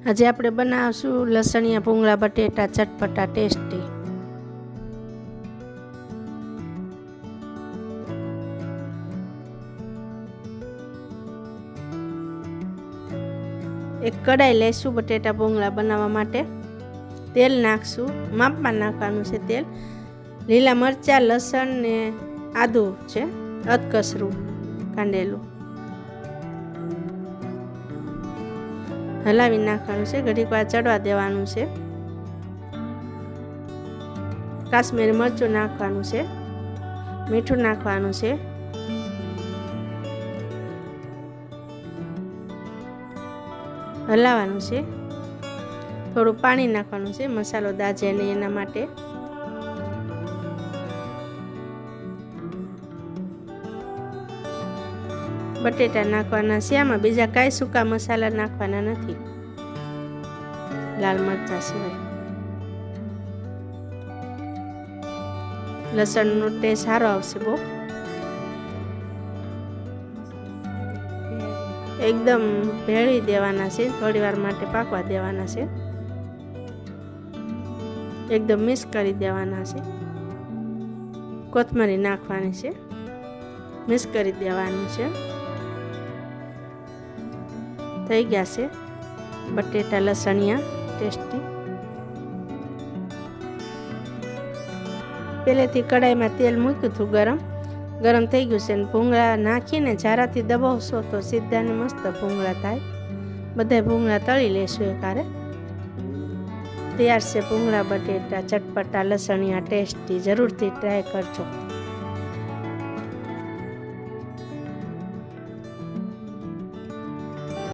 આજે આપણે બનાવશું લસણિયા ભૂંગળા બટેટા ચટપટા ટેસ્ટી। એક કડાઈ લઈશું બટેટા ભૂંગળા બનાવવા માટે। તેલ નાખશું, માપમાં નાખવાનું છે તેલ। લીલા મરચાં, લસણ ને આદું છે અધકચરું કાંડેલું, હલાવી નાખવાનું છે। ઘડીક વાર ચડવા દેવાનું છે। કાશ્મીરી મરચું નાખવાનું છે, મીઠું નાખવાનું છે, હલાવવાનું છે। થોડું પાણી નાખવાનું છે મસાલો દાજે નહીં એના માટે। બટેટા નાખવાના છે, આમાં બીજા કાંઈ સૂકા મસાલા નાખવાના નથી, લાલ મરચાં સિવાય। લસણનો ટેસ્ટ સારો આવશે બહુ। એકદમ ભેળવી દેવાના છે, થોડી વાર માટે પાકવા દેવાના છે, એકદમ મિક્સ કરી દેવાના છે। કોથમરી નાખવાની છે, મિક્સ કરી દેવાનું છે। થઈ ગયા છે બટેટા લસણિયા ટેસ્ટી। પહેલેથી કડાઈમાં તેલ મૂક્યું હતું ગરમ થઈ ગયું છે। ભૂંગળા નાખીને જારાથી દબાવશો તો સીધા ને મસ્ત ભૂંગળા થાય। બધા ભૂંગળા તળી લેશું એકારે। તૈયાર છે ભૂંગળા બટેટા ચટપટા લસણિયા ટેસ્ટી। જરૂરથી ટ્રાય કરજો।